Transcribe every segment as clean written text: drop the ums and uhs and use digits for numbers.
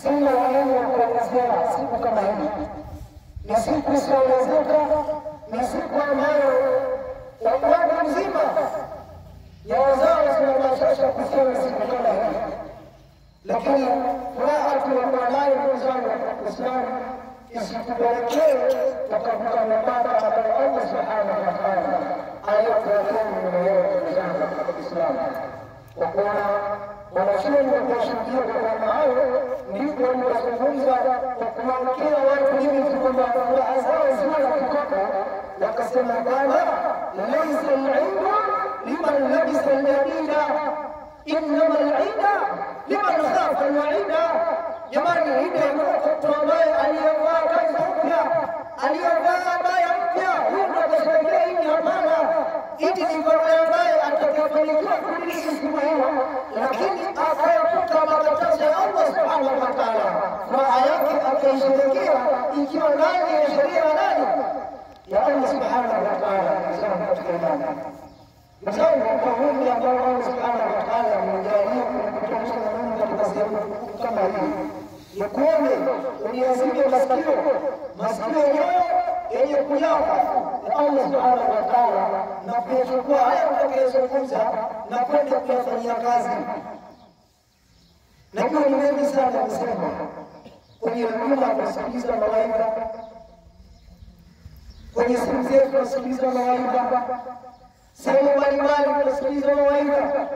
Sina walimu wa kuelezea siku kama hii. Ni siku isiyoelezeka, ni siku ambayo ulimwengu mzima ya wazao zinabashasha kusema siku kama hii. Lakini furaha tunakuwa nayo ndugu zangu Waislamu isitupelekee tukavuka mipaka ambayo Allah subhanahu wa ta'ala aliyotuwekea mwenyewe ndugu zangu Waislamu. Kwa kuona wanashindwa kushuhudia kwa hayo, ndipo wanazungumza kwa kuwaekea watu hivi kwamba furaha zao zina kikopo, wakasema kwamba laysa al-'ilmu liman labisa al-jadida innama al-'ida liman khafa al-'ida. Jamani, ida ni mtu ambaye aliyevaa kanzu mpya, aliyevaa baya mpya, huyo ndo atasherehekea hili. Hapana, hili ni kwa yule ambaye atakayefanikiwa kuishi siku hiyo, lakini akaepuka makatazo ya Allah subhanahu wa ta'ala, furaha yake akaisherehekea ikiwa ndani ya sheria ya nani? Ya Allah subhanahu wa ta'ala. Katika imani mzangu kwa huni ambao Allah subhanahu wa ta'ala amejalia kutuonyesha na Mungu katika sehemu kama hii, ni kuone uniazime masikio yoyo yenye kujaa Allah subhanahu wa ta'ala, na kuyachukua haya utakayozungumza na kwenda kuyafanyia kazi. Najua ni mengi sana kusema kwenye nyumba kusikiliza mawaidha, kwenye simu zetu kusikiliza mawaidha, sehemu mbalimbali kusikiliza mawaidha.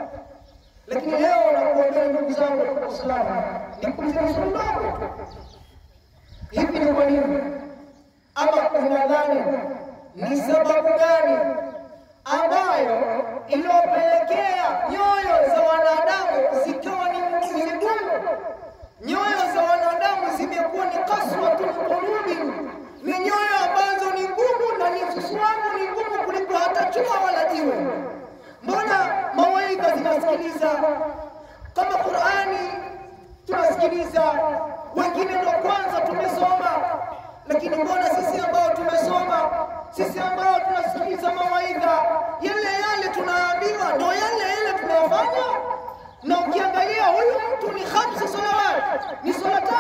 Lakini leo nakuambia ndugu zangu Waislamu, nikuulize ndogo, hivi ni kwa nini ama unadhani ni sababu gani ambayo iliyopelekea nyoyo za wanadamu zikawa ni ngumu? Nyoyo za wanadamu zimekuwa ni kaswatul qulubi, ni nyoyo ambazo ni ngumu na ni susuamu, ni ngumu kuliko hata chuma wala jiwe. Mbona mawaidha zinasikiliza kama Qur'ani tunasikiliza, wengine ndio kwanza tumesoma, lakini mbona sisi ambao tumesoma, sisi ambao tunasikiliza mawaidha yale tunaambiwa ndio yale tunayofanya? Na ukiangalia huyu mtu ni 5 salawat, ni swala 5,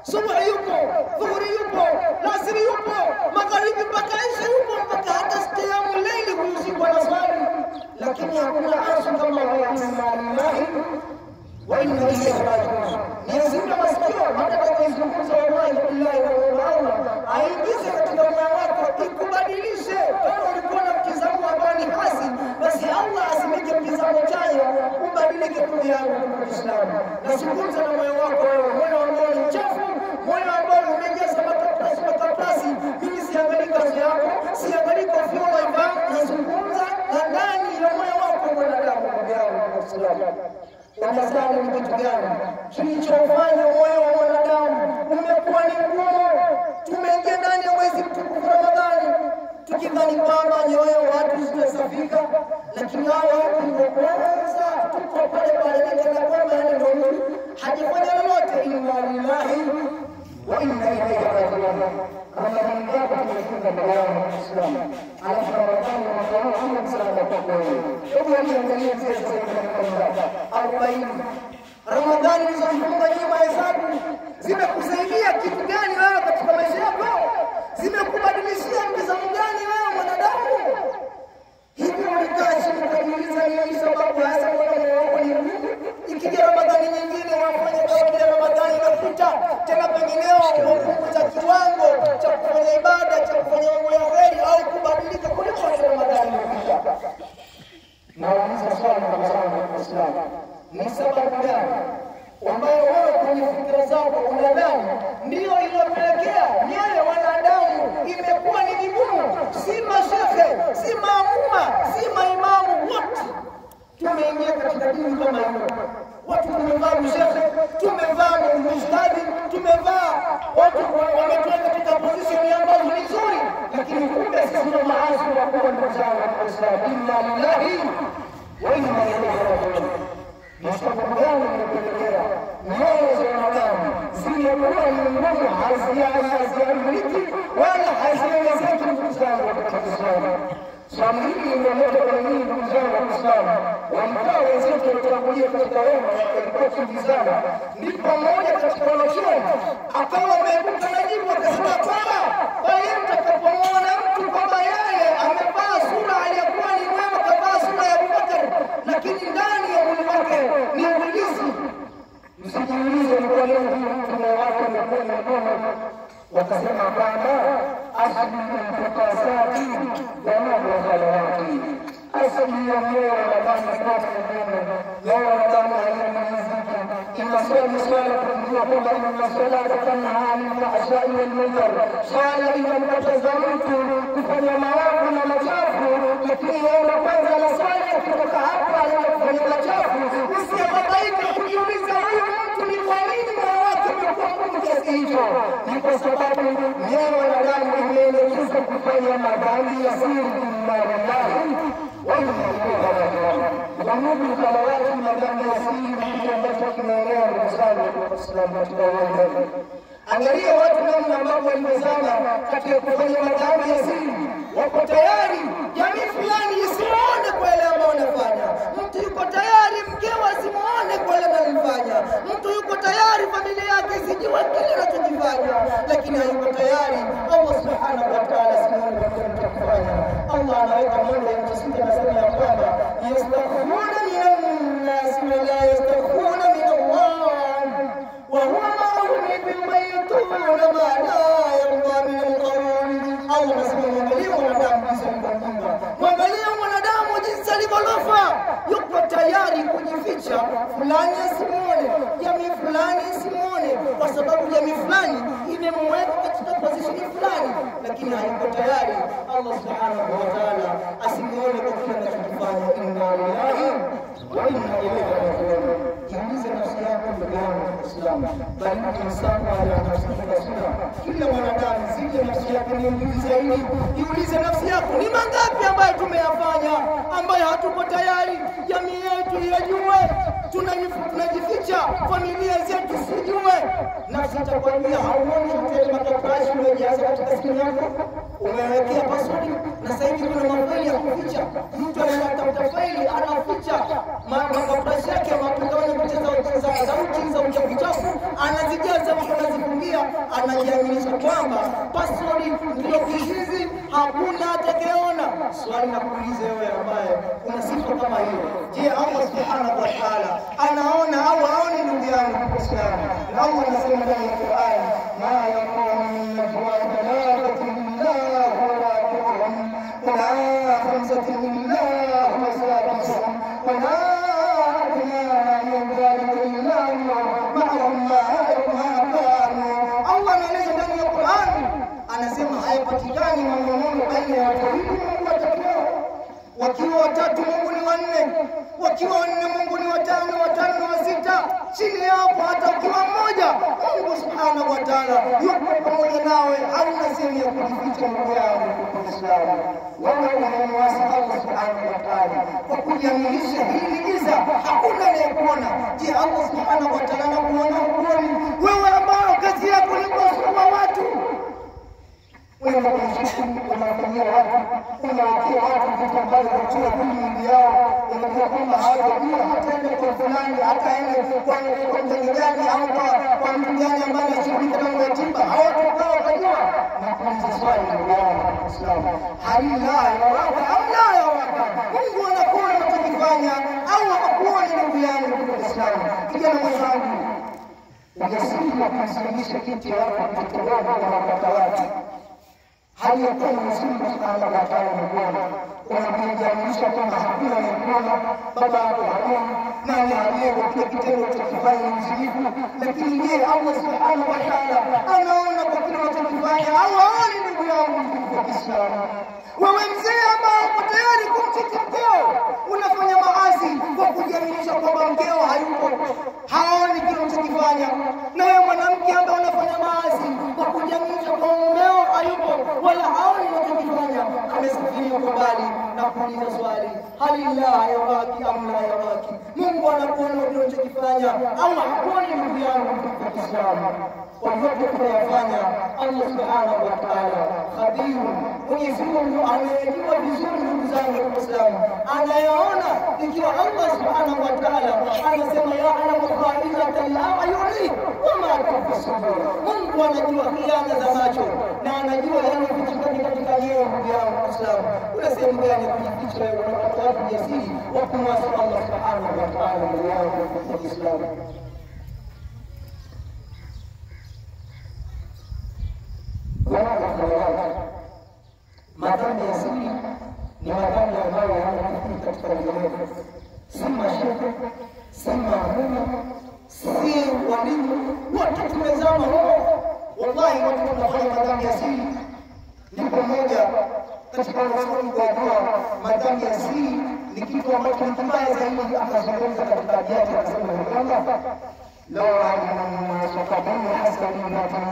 subuhi yupo, dhuhuri yupo, asri yupo, magharibi mpaka isha yupo, mpaka hata qiyamul layl usiku anaswali, lakini hakuna asu kama huyo. Lillahi wa inna ilayhi raji'un. Niazime masikio hata kuzungumza wallahi billahi wa Allah aingize katika moyo wako, ikubadilishe. Kama ulikuwa na mtazamo ambao ni hasi, basi Allah asimike mtazamo chanya, ubadilike kwa yangu Muislamu. Nazungumza na moyo wako wewe, moyo ambao ni chafu, moyo ambao umejaza makapasi. Mimi siangalii kazi yako, siangalii kofia unaivaa, nazungumza na ndani ya moyo wako mwanadamu. Ndugu yangu Muislamu, unadhani ni kitu gani kilichofanya moyo wa mwanadamu umekuwa ni ngumu? Tumeingia ndani ya mwezi mtukufu Ramadhani tukidhani kwamba nyoyo watu zitasafika, lakini hao ndio kwanza tuko pale kana kwamba ndio mtu hajafanya lolote. Inna lillahi wa inna ilayhi raji'un. Ramadhani ngapi tumefunga ndugu yangu Muislamu? Alafu Ramadhani unafahamu msaada kwa kweli. Hebu angalia sasa kwa 40 Ramadhani zilizofunga nyuma hesabu zimekusaidia kitu gani wewe katika maisha yako? Zimekubadilishia mtazamo gani wewe mwanadamu? Hivi ulikaa chini ukajiuliza ni sababu hasa kwa moyo wako ni nini? Ikija Ramadhani nyingine wafanye kama kile Ramadhani inapita tena, pengineo kupunguza kiwango cha kufanya ibada, cha kufanya mambo ya kheri au kubadilika kuliko Ramadhani iliyopita. Nauliza swali ndugu zangu Waislamu, ni sababu gani ambayo wewe kwenye fikra zako unadhani ndio iliyopelekea nyoyo wanadamu imekuwa ni vigumu? Si mashehe, si maamuma, si maimamu, wote tumeingia katika dini kama hiyo. Watu tumevaa mashehe, tumevaa mustadi, tumevaa watu wametoka katika position ambazo ni nzuri, lakini kumbe sisi ndio maasi wa kwa ndugu zangu Waislamu. Inna lillahi wa inna ilayhi raji'un. Ni sababu gani imepelekea nyoyo za wanadamu zimekuwa ni ngumu, haziamiliki wala hazielezeki? Ndugu zangu katika Uislamu, swali hili limeleta kwa nini ndugu zangu Waislamu? walikuwa wenzetu waliotangulia katika wema walikuwa kimbizana. Ndipo mmoja katika wanachuoni akawa ameibuka na jibu akasema kwamba pale mtakapomwona mtu kwamba yeye amevaa sura aliyokuwa ni mwema, kavaa sura ya Abubakar, lakini ndani ya mwili wake ni ibilisi, msijiulize ni kwa nini mtume wake amekuwa ni mwema. Wakasema kwamba asili mtakasati wa mambo ya salawati, asili ya moyo wa damu kwa mwema, moyo wa damu haina mziki. Inasema swala kujua kwamba inna salata tanha anil fahsha'i wal munkar, swala inamkataza mtu kufanya maovu na machafu, lakini yeye kwanza anaswali kutoka hapa anafanya machafu. Usibabaike kujiuliza huyu mtu ni kwa nini moyo wake umekuwa ngumu kiasi hicho. Ni kwa sababu nyoyo ya damu imeelekezwa kufanya madhambi ya siri billahi Wamudu salawati madhambi ya siri ni ambacho kinaelewa ndugu zangu Waislamu katika ulimwengu. Angalia watu namna ambavyo walimezama katika kufanya madhambi ya siri. Wako tayari jamii fulani isimuone kwa yale ambayo wanafanya. Mtu yuko tayari mkewe asimuone kwa yale anayofanya. Mtu yuko tayari familia yake isijue kile anachokifanya, lakini hayuko tayari Allah subhanahu wa ta'ala asimuone kwa kile anachofanya. Allah anaweka mambo ya mtasika na sema ya kwamba yastaghfiruna minan nas wa la yastaghfiruna min Allah wa huwa ma'ahum bima yutuna ma la yarda min al-qawl. Allah anasema mwangalie mwanadamu jinsi alivyopinga, mwangalie mwanadamu jinsi alivyolofa, yuko tayari kujificha fulani asimuone, jamii fulani isimuone, kwa sababu jamii fulani imemweka katika position fulani, lakini hayuko tayari Allah subhanahu wa ta'ala asimuone kwa kile anachofanya. Inna lillahi wa inna ilaihi raji'un. Jiulize nafsi yako ndugu yangu Muislamu, bali insani ala nafsihi basira. Kila mwanadamu zije nafsi yake ni mjuzi zaidi. Jiulize nafsi yako, ni mangapi ambayo tumeyafanya ambayo hatuko tayari jamii yetu ijue, tunajificha familia zetu sijue. Nafsi itakwambia hauoni hotel makaprashi umejaza katika simu yako, umewekea password, na sasa hivi kuna mafaili ya kuficha. Mtu anatafuta faili anaficha makaprashi yake, mapigano kucheza sauti za uchafu anazijaza, anazifungia, anajiaminisha kwamba password ndio kizizi, hakuna atakayeona. Swali la kuuliza wewe ambaye una sifa kama hiyo, je, Allah subhanahu wa ta'ala anaona au haoni? Ndugu yangu Muislamu, Allah anasema ndani ya Qur'an, ma yakunu min najwa thalathatin illa huwa rabi'uhum wa la khamsatin illa huwa sadisuhum wa la adna min dhalika illa huwa ma'ahum ma kanu. Allah anaeleza ndani ya Qur'an, anasema hayapatikani mambo baina ya watu wawili wakiwa watatu Mungu ni wanne, wakiwa wanne Mungu ni watano, watano ni wasita. Chini hapo hata ukiwa mmoja, Mungu subhanahu wa ta'ala yuko pamoja nawe, hauna sehemu ya kujificha. Ndugu yangu Muislamu, wewe unamwasi Allah subhanahu wa ta'ala kwa kujiaminisha hili giza, hakuna anayekuona. Je, Allah subhanahu wa ta'ala anakuona? Huoni wewe ambao kazi yako ni kuwasumbua watu? Unafanyia watu, unawatia watu vitu ambavyo kutoa dini yao, unajua kwamba hawajua hataenda kwa fulani, hataenda kwa mtengenezaji au kwa mtu gani ambaye anashughulika na ratiba, hawatakaa wakajua. Na kuuliza swali ndugu yangu Muislamu, hali nayo waka au nayo waka, Mungu anakuona unachokifanya au hakuoni? Ndugu yangu Muislamu, kijana mwenzangu, ujasiri wa kusimamisha kiti wako kutoka kwa wakati watu hali ya kuwa Mungu subhanahu wa ta'ala ni Bwana. Unajiaminisha kwamba hakuna anayekuona, baba yako hakuoni, nani aliyewa kile kitendo cha kufanya mzinifu. Lakini je, Allah subhanahu wa ta'ala anaona kwa kile unachokifanya au haoni? Ndugu yangu wa Kiislamu, wewe mzee ambao uko tayari kumchiti mkeo, unafanya maasi kwa kujiaminisha kwamba mkeo hayupo, haoni kile unachokifanya. Na wewe mwanamke ambaye unafanya maasi kwa kujiaminisha kwamba mumeo hayupo wala haoni unachokifanya, amesafiri kwa mbali, na kuuliza swali, hali la yaraki am la yaraki? Mungu anakuona unachokifanya au hakuoni? Ndugu yangu katika Uislamu, kwa yote tunayofanya Allah subhanahu wa ta'ala khabiru. Mwenyezi Mungu anayejua vizuri, ndugu zangu wa Uislamu, anayeona. Ikiwa Allah subhanahu wa ta'ala anasema ya'lamu kha'inatal a'yuni wa ma tukhfi sudur, Mungu anajua khiana za macho na anajua yanayofichika katika nyoyo. Ndugu yangu wa Uislamu, kuna sehemu gani kujificha wewe? Unapata watu jasiri wa kumwasi Allah subhanahu wa ta'ala. Ndugu yangu wa Uislamu, madhambi ya siri ni madhambi ambayo yanakufika katika ulimwengu, si mashehe, si maamuma, si walimu, wote tumezama huko. Wallahi watu tunafanya madhambi ya siri. Ndipo mmoja katika wanafunzi kujua madhambi ya siri ni kitu ambacho ni kibaya zaidi, akazungumza katika ajali, akasema kwamba law anasukabuni hasanatan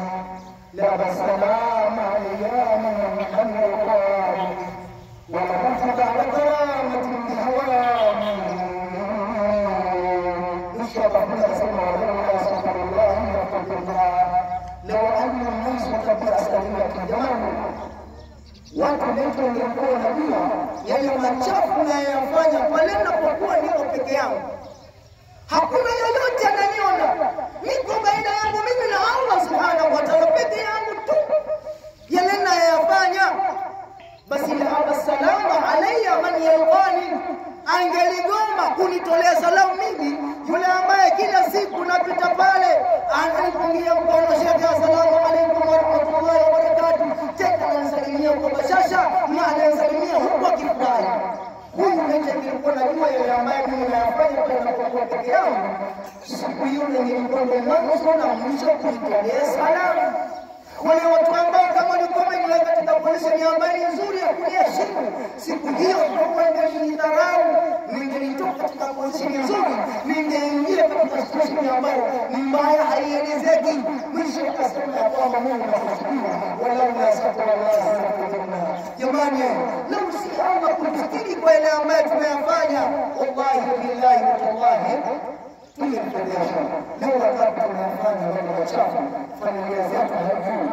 لا بسلام عليام من يقال ولكتب على كرامة بهوام نشرب هنا سمع الله سبحان الله وفق الله لو أن الناس بأسلمة الجمال watu wetu walikuwa wanajua yale machafu na yafanya pale ninapokuwa niko peke yangu, hakuna yeyote ananiona, niko baina yangu mimi na Allah subhanahu wa ta'ala peke yangu tu. Yale ninayofanya basi la assalamu alayya man yalqani, angeligoma kunitolea salamu mimi yule ambaye kila siku napita pale ananipungia mkono, shekhi assalamu alaykum wa rahmatullahi wa barakatuh, tena ananisalimia kwa bashasha na ananisalimia huko kifani. Huyu ndiye nilikuwa najua yale ambayo mimi nayafanya pale ninapokuwa peke yangu. Siku hiyo nilikuwa ndo mwanzo na mwisho kunitolea salamu. Wale watu ambao kama walikuwa wameniweka katika position ya habari nzuri ya kuniheshimu, siku hiyo kwa ningelidharau, ningelitoka katika position nzuri, ningeingia katika position ambayo ni mbaya, haielezeki. Mwisho akasema kwamba Mungu anasikia wala unasafiri Allah subhanahu. Jamani, lau si Allah kufikiri kwa ile ambayo tunayafanya, wallahi billahi wallahi tungetolea. Leo wakati tunafanya mambo machafu, familia zetu hawajui,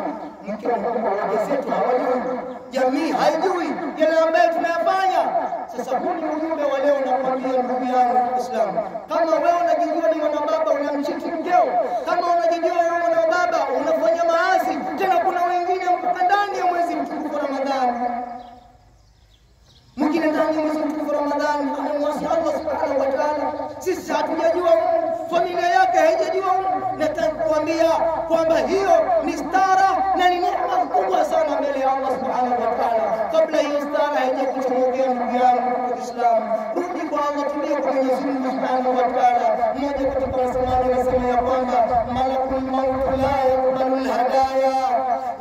mke wa zetu hawajui, jamii haijui yale ambayo tunayafanya. Sasa huu ni ujumbe wa leo na kwambia ndugu yangu Muislamu, kama wewe unajijua ni mwana baba unamchiti mkeo, kama unajijua wewe mwana baba unafanya maasi, tena kuna wengine mpaka ndani ya mwezi mtukufu Ramadhani, mwingine ndani ya mwezi mtukufu Ramadhani anamwasi Allah subhanahu wa ta'ala. Sisi hatujajua, familia yake haijajua. Nataka kuambia kwamba hiyo ni stara na ni neema kubwa sana mbele ya Allah subhanahu wa ta'ala. Kabla hiyo stara haijakuchomokea ndugu yangu wa Kiislamu, rudi kwa Allah, tulie kwa Mwenyezi Mungu subhanahu wa ta'ala. Mmoja katika wasemaji anasema ya kwamba malakul maut la yaqbalu alhadaya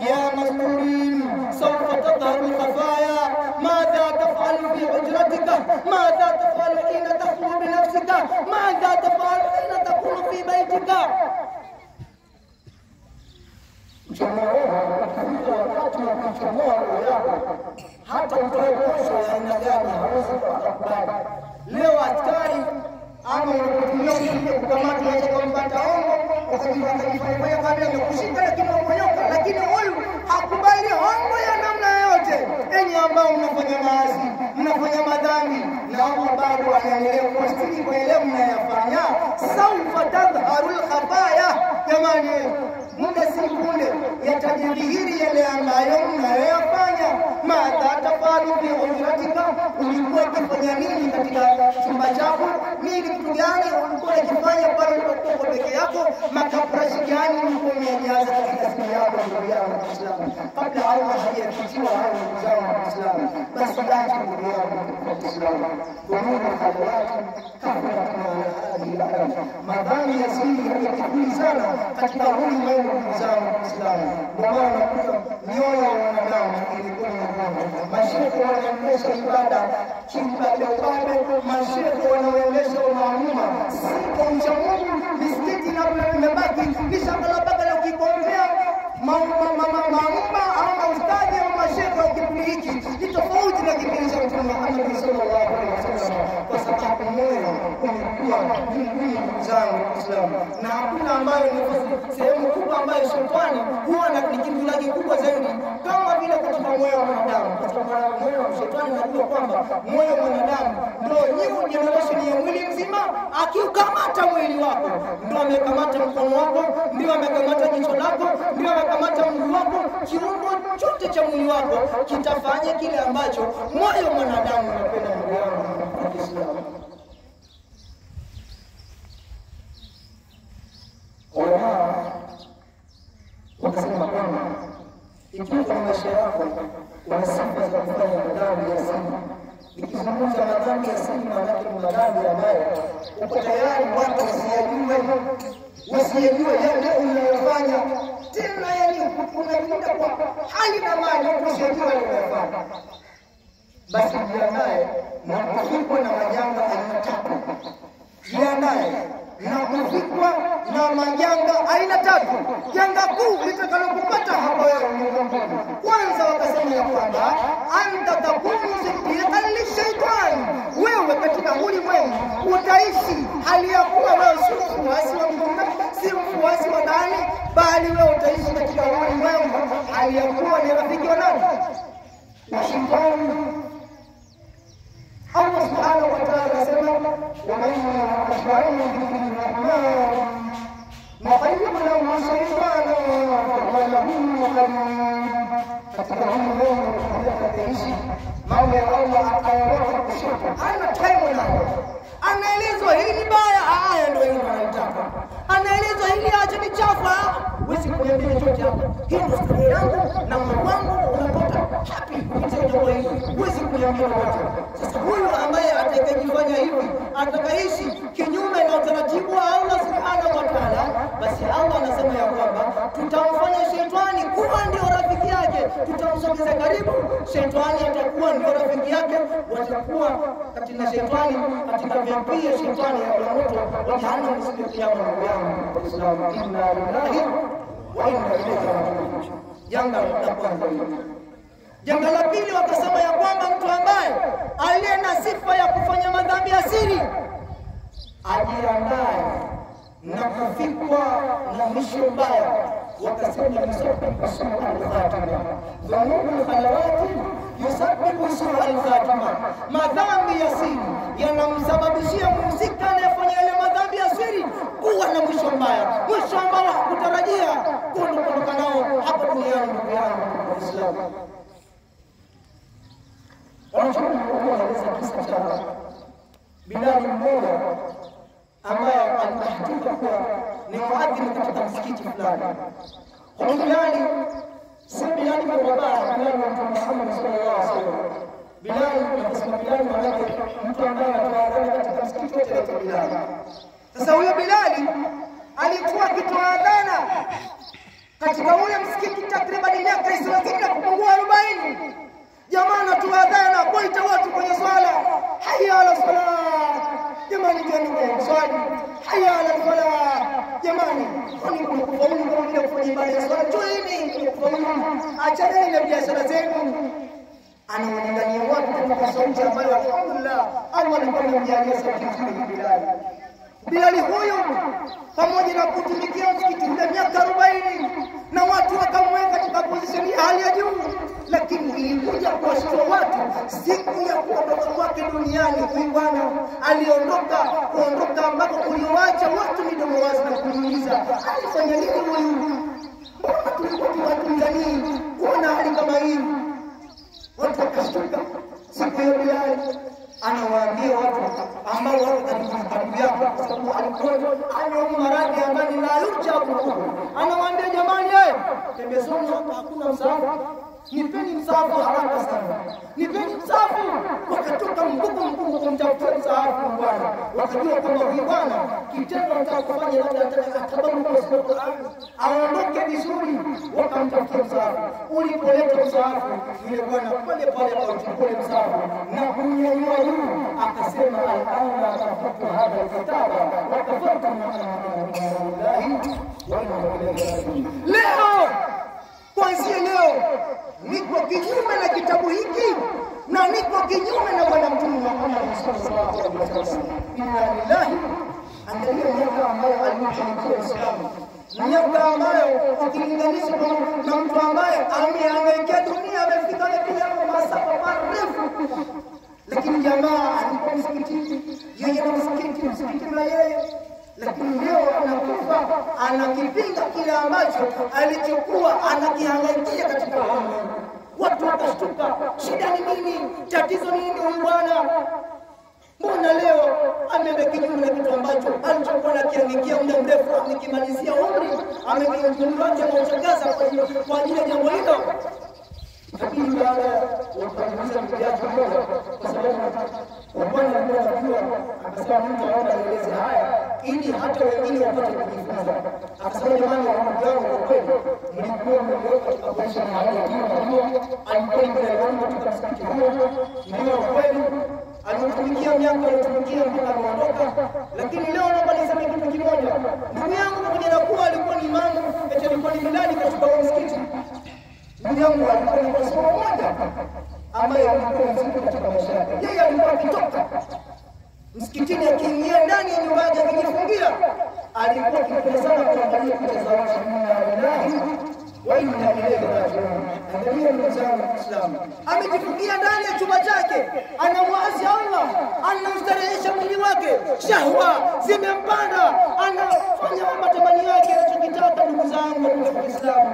ya mas'ulin sawfa tadhharu alkhafaya madha taf'alu fi hujratika madha taf'alu hina taqulu bi nafsika madha taf'alu hina taqulu fi baytika. Wakati wa kuchomoa roho yako, hata utoe posho ya aina gani hawezi kukubali. Leo askari ama unapotumia kukamata yeye kumpata hongo, ukajifanya kabla ya kushika lakini umonyoka, lakini huyu hakubali hongo ya namna yote. Enyi ambao mnafanya maasi, mnafanya madhambi, na Allah bado anaendelea kuwashtaki kwa ile mnayofanya. Sawfa tadhharul khataya. Jamani, muda si punde yatajidhihiri yale ambayo mnayofanya. Madha tafalu bi hujratika, ulikuwa ukifanya nini katika chumba chako? Nini kitu gani ulikuwa ukifanya pale ulipokuwa peke yako? Makaprashi gani ulikuwa umejaza katika simu yako? Ndugu yangu Muislamu, kabla Allah hajafikiwa hayo ndugu zangu Muislamu, basi acha ndugu yangu Muislamu kuona halawati kabla ya madhani ya siri yakikuli sana katika ulimwengu. Ndugu zangu Muislamu, ndio maana unakuta mioyo ya wanadamu ilikuwa mashehe wanaendesha ibada kimbadobado, mashehe wanaendesha umaamuma, siku mcha Mungu misikiti na imebaki ni shakalabaka la ukikombea maamuma au ustadi au mashehe wa kipindi hiki ni tofauti na kipindi cha Mtume Muhammad Uislamu. Na hakuna ambayo ni sehemu kubwa ambayo shetani huwa na kimbilaki kubwa zaidi kama vile katika moyo wa mwanadamu. Katika moyo wa shetani anajua kwamba moyo wa mwanadamu ndio new generation ya mwili mzima. Akiukamata mwili wako ndio amekamata mkono wako, ndio amekamata jicho lako, ndio amekamata mguu wako. Kiungo chote cha mwili wako kitafanya kile ambacho moyo wa mwanadamu unapenda. Ndugu yangu wa Kiislamu, ulama wakasema kwamba ikiwa kwa maisha yako una sifa za kufanya madhambi ya siri, nikizungumza madhambi ya siri maana ni madhambi ambayo uko tayari watu wasiyejua yale unayofanya, tena yani unalinda kwa hali na mali usiyejua unayofanya, basi jiandae na kufikwa na majanga aina tatu. Jiandae na kufikwa na majanga aina tatu. Janga kuu litakalokupata hapo wewe, kwanza wakasema ya kwamba anta takunu siddiqan lishaitani, wewe katika ulimwengu utaishi hali ya kuwa wewe si mfuasi wa Mtume, si mfuasi wa nani, bali wewe utaishi katika ulimwengu hali ya kuwa ni rafiki wa nani? Wa shetani. Allah subhanahu wa ta'ala asema ومن أشبعه بذكر الرحمن نقيض له شيطانا فهو له قرين. katika ulimwengu utaishi mambo ya Allah akayaona kushoto ana time nao, anaelezwa hili ni baya, haya ndio yeye anataka, anaelezwa hili acha ni chafa, huwezi kuambia chochote hapo, hii ndio story yangu na mwanangu unapata happy kupitia kwa hili, huwezi kuambia wote. Sasa huyu ambaye atakayefanya hivi atakaishi kinyume na utaratibu wa Allah subhanahu wa ta'ala, basi Allah anasema ya kwamba tutamfanya shetani kuwa ndio rafiki yake, tutamsogeza karibu, shetani atakuwa ndio rafiki yake, watakuwa katika shetani katika vyapia shetani ya moto wa jahannam siku ya kiyama. Wa Islam, inna lillahi wa inna ilaihi raji'un. Janga la kwanza. Janga la pili wakasema ya kwamba mtu ambaye aliye na sifa ya kufanya madhambi ya siri ajiandae na kufikwa na mwisho mbaya. Wakasema yusabbibu su'a al-khatima, dhunubu khalawati yusabbibu su'a al-khatima, madhambi ya siri yanamsababishia mhusika anayefanya ile madhambi ya siri kuwa na mwisho mbaya, mwisho ambao hakutarajia kuondoka nao hapo duniani. Ndugu yangu wa Uislamu, wanaeleza kisa cha Bilal mmoja ambaye alihakika kuwa ni muadhini katika msikiti fulani. Huyu Bilal si Bilal bin Rabah, Bilal wa Mtume Muhammad sallallahu alaihi wasallam. Bilal akasema Bilal maana mtu ambaye anaadhini katika msikiti wote wa Bilal. Sasa huyo Bilal alikuwa akitoa adhana katika ule msikiti takriban miaka isiyozidi kupungua 40. Jamaa anatoa adhana kuita watu kwenye swala, hayya ala salat. Jamani gani kwa swali, hayya ala salat. Jamani kwani kufaulu kama vile kufanya ibada ya swala joini kufaulu, achana na biashara zenu. Anawangalia watu kwa sauti ambayo alhamdulillah Allah alikuwa amemjalia sauti nzuri Bilal. Bilal huyo pamoja na kutumikia msikiti ule miaka 40 na watu wakamweka katika position ya hali ya juu, lakini ilikuja kuwashtua watu siku ya kuondoka kwake duniani. Huyu bwana kuondoka ambako kulioacha watu midomo wazi na kuuliza alifanya nini huyu, mbona tulikuwa tunataka kuona hali kama hii? Watu wakashtuka. Siku ya Bilal anawaambia watu ambao wako karibu yake, kwa sababu alikuwa ana maradhi ambayo la yurja kuku, anawaambia jamani, tembezoni hapa hakuna msaada, nipeni msaada haraka sana, nipeni msaada. Wakatoka mkuku kumtafutia msaada bwana, wakajua kama huyu bwana kitendo atakufanya labda atababu kwa Qur'an aondoke vizuri, wakamtafutia msaada. Ulipoleta msaada yule bwana pale akachukua msaada na kunyanyua juu, akasema al-ana tafutu hadha al-kitaba wa kafartu billahi wa inna ilaihi raji'un. Leo kuanzia leo niko kinyume na kitabu hiki na niko kinyume na bwana Mtume Muhammad sallallahu alaihi wasallam. Inna lillahi, angalia mambo ambayo kumtumikia Uislamu. Miaka ambayo ukilinganisha na mtu ambaye amehangaika dunia amefika kwenye masafa marefu, lakini jamaa alikuwa msikitini, yeye na msikiti na yeye, lakini leo anakufa anakipinga kile ambacho alichokuwa anakihangaikia katika ulimwengu. Watu wakashtuka, shida ni nini? Tatizo ni nini huyu bwana? Mbona leo ameenda kinyume na kitu ambacho alichokuwa anakiangikia muda mrefu, amekimalizia umri, amekimaliza wake anachakaza kwa ajili ya jambo hilo. Lakini baada ya kuanza mtiaji mmoja, kwa sababu Bwana anajua, akasema mtu anaona maelezo haya ili hata wengine wapate kujifunza. Akasema jamani, wanadamu kwa kweli mlikuwa mmeweka katika maisha haya, alikuwa ni mwanadamu katika msikiti huo, ndio kweli alitumikia miaka alitumikia mpaka kuondoka. Lakini leo naomba niseme kitu kimoja, ndugu yangu pamoja na kuwa alikuwa ni imamu, eti alikuwa ni bilali katika msikiti, ndugu yangu alikuwa ni masomo moja ambaye alikuwa mzuri katika maisha yake. Yeye alikuwa akitoka msikitini, akiingia ndani ya nyumba yake akijifungia, alikuwa akipenda sana kuangalia picha za watu. wa inna ilayhi raji'un. Angalia ndugu zangu Waislamu, amejifungia ndani ya chumba chake, anamwasi Allah, anamstarehesha mwili wake, shahwa zimempanda, anafanya matamanio yake anachokitaka. Ndugu zangu wa Kiislamu,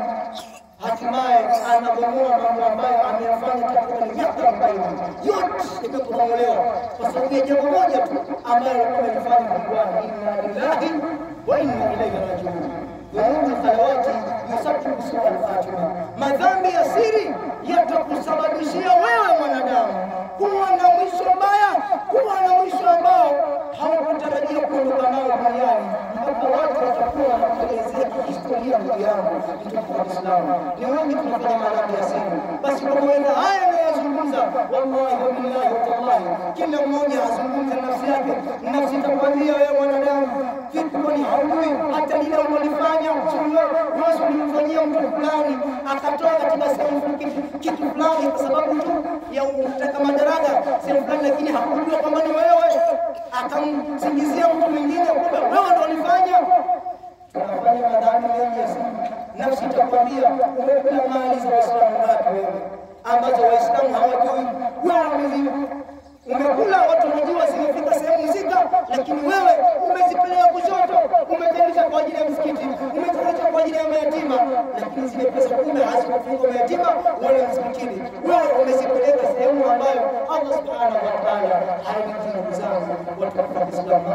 hatimaye anabomoa mambo ambayo ameyafanya katika miaka 40 yote imekubomolewa kwa sababu ya jambo moja tu ambalo amelifanya. Kwa inna lillahi wa inna ilayhi raji'un. Mungu salawati yusabihu su'a al-fatima. Madhambi ya siri yatakusababishia wewe mwanadamu kuwa na mwisho mbaya, kuwa na mwisho ambao haukutarajia kuondoka nao duniani, mpaka watu watakuwa wanakuelezea historia. Ndugu yangu mtukufu wa Uislamu, ni wengi tunafanya madhambi ya siri. Basi kwa maana haya yanayozungumza, wallahi wa billahi wa tallahi, kila mmoja azungumze nafsi yake. Nafsi itakwambia wewe mwanadamu, vipi kwani haujui hata lile unalofanya wewe ulimfanyia mtu fulani akatoa katika sehemu kitu fulani kwa sababu tu ya kutaka madaraka sehemu fulani, lakini hakujua kwamba ni wewe, akamsingizia mtu mwingine kwamba wewe ndio ulifanya. Tunafanya madhambi mengi sana. Nafsi itakwambia umekula mali za Waislamu wapi wewe ambazo Waislamu hawajui. Wewe umekula, watu wanajua zimefika sehemu zika, lakini wewe umezipeleka kushoto, umetengeneza kwa ajili ya msikiti, umetengeneza kwa ajili ya mayatima, lakini zile pesa kumbe hazikufunga mayatima wala msikitini. Wewe umezipeleka sehemu ambayo Allah subhanahu wa ta'ala haitaki. Ndugu zangu watu wa Kiislamu,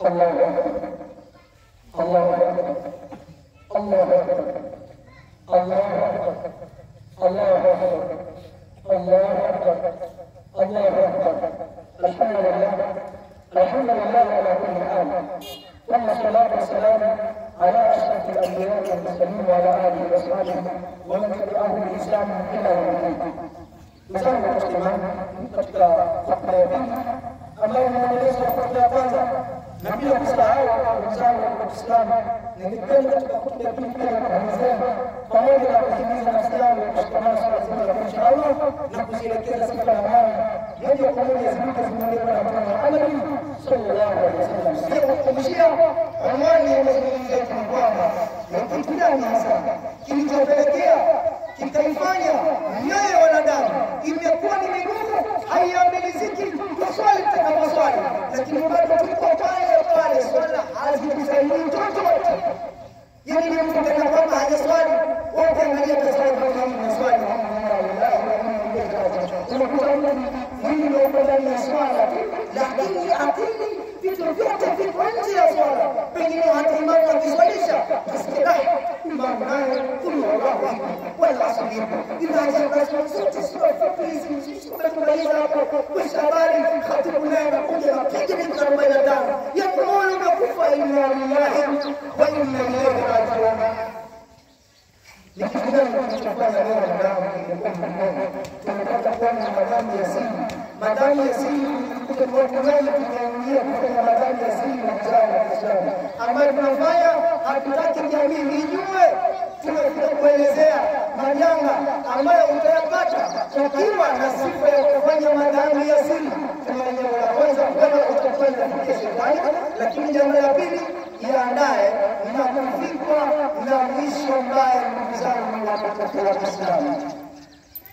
الله الله الله الله الله الله الله الحمد لله الحمد لله على كل حال، ثم الصلاة والسلام على أشرف الأنبياء والمرسلين وعلى آله وصحبه ومن تبعهم بإسلام إلى يوم الدين. Mzangu Muslimani, katika khutba ya pili ambayo inaendeleza khutba ya kwanza, na bila kusahau mzangu wa Kiislamu, ningependa katika khutba ya pili pia kuelezea pamoja na kuhimiza nafsi yangu kushikamana swala zima la kumcha Allah na kuzielekeza sifa na amani moja kwa moja zilizofunuliwa na Mtume Muhammad sallallahu alaihi wasallam. Sio kukumshia amani ya mazungumzo yetu ni kwamba ni kitu gani hasa kilichopelekea kikaifanya mioyo ya wanadamu imekuwa ni migumu, haiambiliziki kuswali tutakaposwali, lakini bado tuko pale swala hazitusaidii chochote. Yani ni mtu kana kwamba hajaswali, wote angalia taswali kama mtu swali, unakuta mwili ndio uko ndani ya swala, lakini akili vitu vyote viko nje ya swala. Pengine hata imamu akiswalisha tusikia imamu naye kuna Allahu akbar wala asalimu inaanza sote sisi tumaliza hapo kisha habari khatibu naye anakuja na piga ni 45 ya moyo unakufa. Inna lillahi wa inna ilaihi raji'un. Nikifanya tunachofanya leo ndio tunapata kuona madhambi ya siri Ujikuta ni watu wengi tunaingia kufanya madhambi ya siri na kuzana Kiislamu ambayo tunafanya, hatutaki jamii ijue. Tumefika kuelezea majanga ambayo utayapata ukiwa na sifa ya kufanya madhambi ya siri. Tunajua la kwanza kama utafanya kwa shetani, lakini jambo la pili jiandae na kufikwa na mwisho mbaya. Ndugu zangu wa Kiislamu,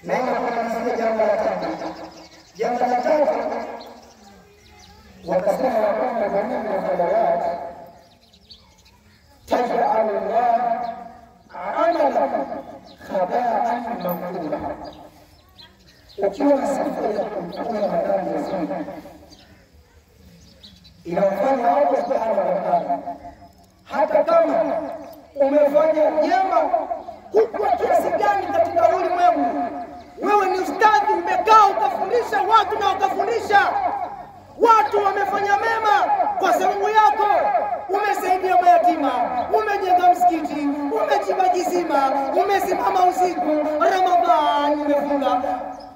naenda kumalizia jambo la tatu. Jambo la tatu wakasema kwamba jamii ya salawat taj'al Allah amala khaba'an maghfura. Ukiwa na sifa ya kufanya madhambi ya siri inafanya Allah subhanahu wa ta'ala, hata kama umefanya jema kubwa kiasi gani katika ulimwengu, wewe ni ustadhi, umekaa ukafundisha watu na ukafundisha watu, wamefanya mema kwa sababu yako, umesaidia mayatima, umejenga msikiti, umechimba kisima, umesimama usiku, Ramadhani umefunga,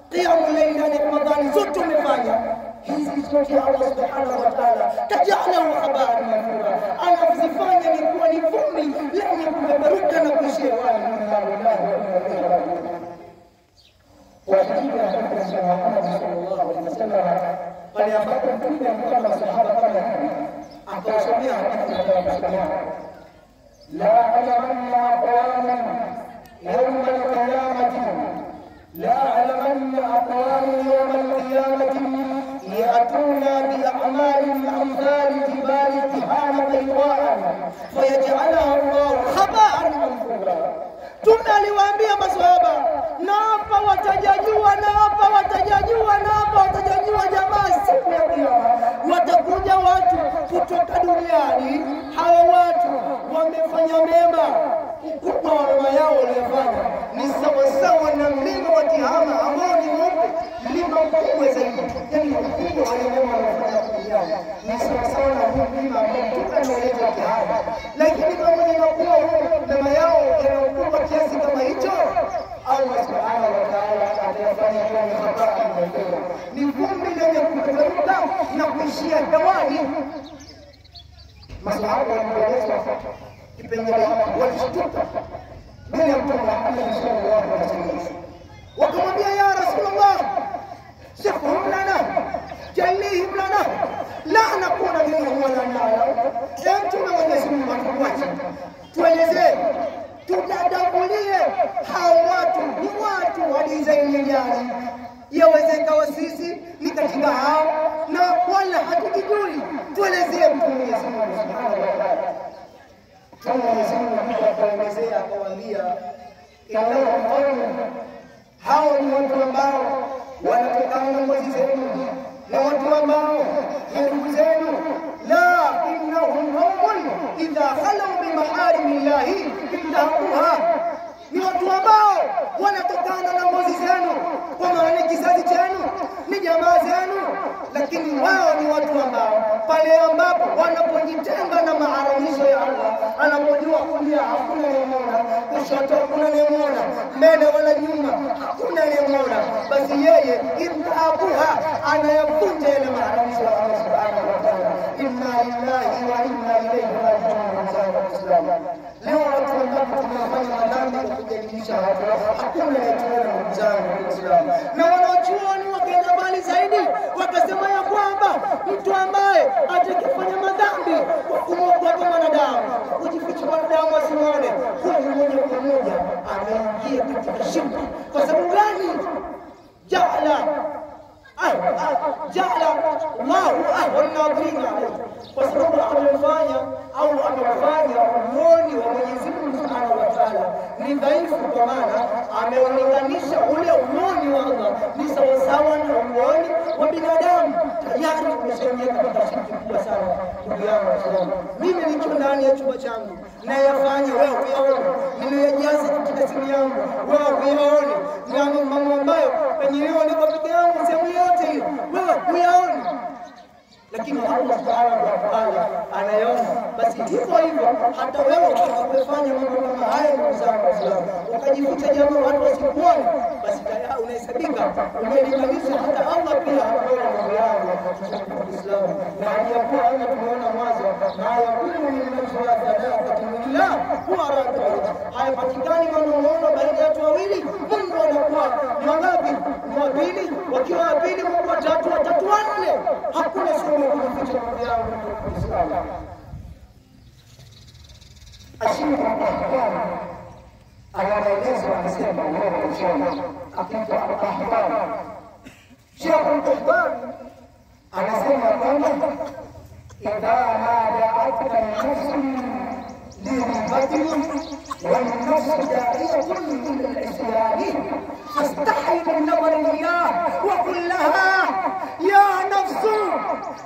qiyamul layl ndani ya Ramadhani zote umefanya. Hizi zote Allah subhanahu wa ta'ala tajalahu khaba'an maghfura, anazifanya ni kuwa ni vumbi lenye kupeperuka na kuishia wali. Wajibu wa Mtume Muhammad sallallahu alaihi wasallam pale ambapo Mtume alikuwa na masahaba kama akawasomea hadithi ya Mtume, la alamanna aqwaman yawma al-qiyamati, la alamanna aqwaman yawma al-qiyamati ya'tuna bi a'malin amthali jibali tihama bayda'a fayaj'alaha Allah khaba'an maghfura. Mtume aliwaambia maswahaba, na hapa watajajua, na hapa watajajua, na hapa watajajua jamaa siku ya Kiyama. Watakuja watu kutoka duniani, hawa watu wamefanya mema, ukubwa wa mema yao waliofanya ni sawasawa na mlima wa Tihama ambao ni mweupe, mlima mkubwa zaidi. Yani ukubwa wa mema waliofanya duniani ni sawasawa na mlima ambao Mtume anaeleza Tihama. Lakini pamoja na kuwa mema yao yana ukubwa kiasi kama hicho, Allah subhanahu wa ta'ala atayafanya kuwa ni khaba'an maghfura, ni vumbi lenye kupeperuka na kuishia hewani. Masahaba walipoelezwa kipengele hiki walishtuka mbele ya Mtume Muhammad sallallahu alaihi wasallam, wakamwambia ya Rasulullah, sifhum lana jalihim lana la nakuna minhum wala na'lam. Mtume wa Mwenyezi Mungu atuache, tuelezee, tutadambulie hao watu ni watu wa dizaini gani. Yawezekana sisi ni katika hao na wala hatujui, tuelezee Mtume Mwenyezi Mungu subhanahu wa ta'ala. Kama Mwenyezi Mungu akaelezea akawaambia, innahum qawmun, hao ni watu ambao wanatokana na ngozi zenu na watu ambao ni ndugu zenu. La innahum qawmun idha khalu bi maharimillahi intahuha, ni watu ambao wanatokana na ngozi zenu, kwa maana ni kizazi chenu, ni jamaa zenu, lakini wao ni watu ambao pale ambapo wanapojitenga na maharamisho ya Allah, anapojua kulia hakuna anayemwona, kushoto hakuna anayemwona, mbele wala nyuma hakuna anayemwona, basi yeye intahuha, anayavunja yale maharamisho ya Allah subhanahu wa ta'ala. Inna lillahi wa inna ilayhi raji'un. Leo watu ambao tunafanya madhambi ya kujadilisha watu, hakuna yetuona ndugu zangu wa Uislamu. Na wanachuoni wakaenda mbali zaidi, wakasema ya kwamba mtu ambaye atakifanya madhambi kwa kumwogopa mwanadamu, kujificha mwanadamu asimuone, huyo moja kwa moja ameingia katika shirki. Kwa sababu gani? Ja'ala Allahu ahwana, kwa sababu amefanya au amefanya uoni wa Mwenyezi Mungu subhanahu wa ta'ala ni dhaifu, kwa maana ameulinganisha ule uoni wa Allah ni sawasawa na uoni wa binadamu. Tayari umeshaingia katika shirki kubwa sana. Ndugu yangu Waislamu, mimi nicho ndani ya chumba changu na yafanya wewe uyaone, niliyojaza katika simu yangu wewe uyaone, na mambo ambayo penye leo niko peke yangu sehemu yote hiyo wewe uyaone, lakini Allah subhanahu wa ta'ala anayaona. Basi Hivyo hivyo hata wewe utakapofanya mambo kama haya ndugu zangu Waislamu, ukajificha jambo watu wasikuone, basi tayari unahesabika umelimaliza. Hata Allah pia anaona mambo yangu Waislamu, na aliyakuwa ana tumeona mwanzo na yakulu min najwa thalathah huwa rabi'uhum, hayapatikani maneno baina ya watu wawili Mungu anakuwa ni wangapi? Ni wawili, wakiwa wawili Mungu watatu, watatu wanne. Hakuna sehemu kujificha mambo yangu Waislamu. Ashimba Al-Ahkam anaeleza anasema leo kusoma akiitwa Al-Ahkam. Sheikh Al-Ahkam anasema kwamba idha nada'atka an-nafs للبدن والنفس داعية إلى الإسلام فاستحي من نظر الله وقل لها يا نفس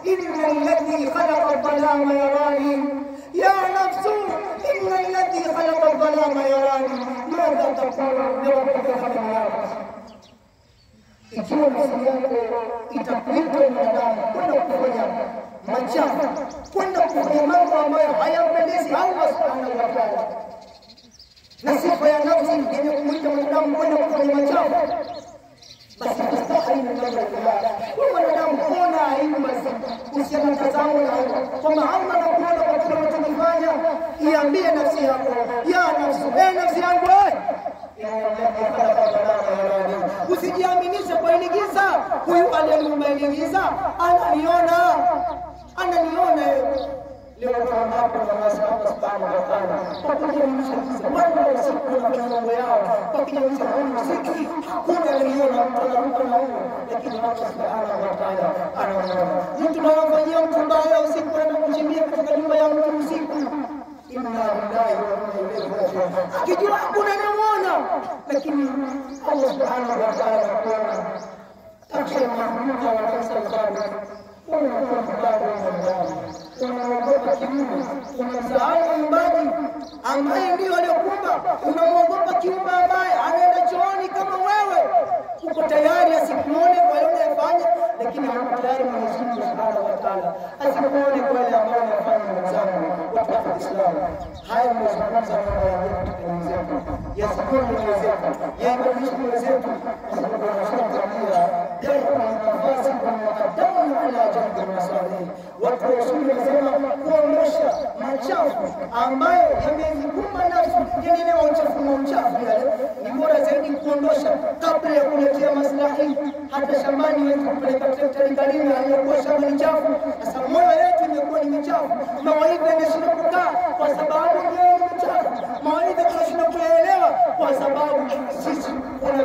إن الذي خلق الظلام يراني، يا نفس إن الذي خلق الظلام يراني، ماذا تقول لربك فليرى. Ikiwa nafsi yako itakuita mwanadamu kwenda kufanya machafu, kwenda kufanya mambo ambayo hayampendezi Allah subhanahu wa ta'ala, na sifa ya nafsi yenye kumuita mwanadamu kwenda kufanya machafu, basi ustahili na mambo ya mwanadamu. Kuona aibu basi usiamtazame na kwamba Allah anakuona kwa kile unachofanya. Iambie nafsi yako, ya nafsi, nafsi yangu usijiaminishe kwa ile giza. Huyu aliyeumba ile giza ananiona, ananiona leo kwa hapo na masahaba subhanahu wa ta'ala kwa kujiaminisha giza wao usiku na mambo yao kwa kujiaminisha muziki. Hakuna aliyeona mtu na huyo, lakini Allah subhanahu wa ta'ala anaona. Mtu anafanyia mtu mbaya usiku na kuchimbia katika nyumba ya mtu usiku, inna lillahi wa inna ilaihi raji'un, akijua hakuna anamuona, lakini Allah subhanahu wa ta'ala anaona. Aksha mahmuda wa kasal khalid unaogopa kiumbe, unamsahau Muumbaji ambaye ndio aliyokuumba. Unamuogopa kiumbe ambaye anaenda chooni kama wewe, uko tayari asikuone kwa yale unayofanya, lakini hauko tayari Mwenyezi Mungu Subhanahu wa Ta'ala asikuone kwa yale ambayo unafanya. Ndugu zangu watu wa Kiislamu, haya nimezungumza mambo ya wenzetu, yasikuone wenzetu, yaibadilishe wenzetu, kwa sababu wanashatamia jambo la nafasi kwa mwanadamu ala jambo masalih. Watu wa Sunna wanasema kuondosha machafu ambayo yamezikumba nafsi, yenyewe uchafu na uchafu yale ni bora zaidi kuondosha kabla ya kuletea maslahi. Hata shambani wewe kupeleka trekta likalime, aliyokuwa shamba ni chafu. Sasa moyo yetu imekuwa ni michafu, mawaidha yanashinda kukaa kwa sababu ni michafu, mawaidha tunashinda kuelewa kwa sababu sisi kuna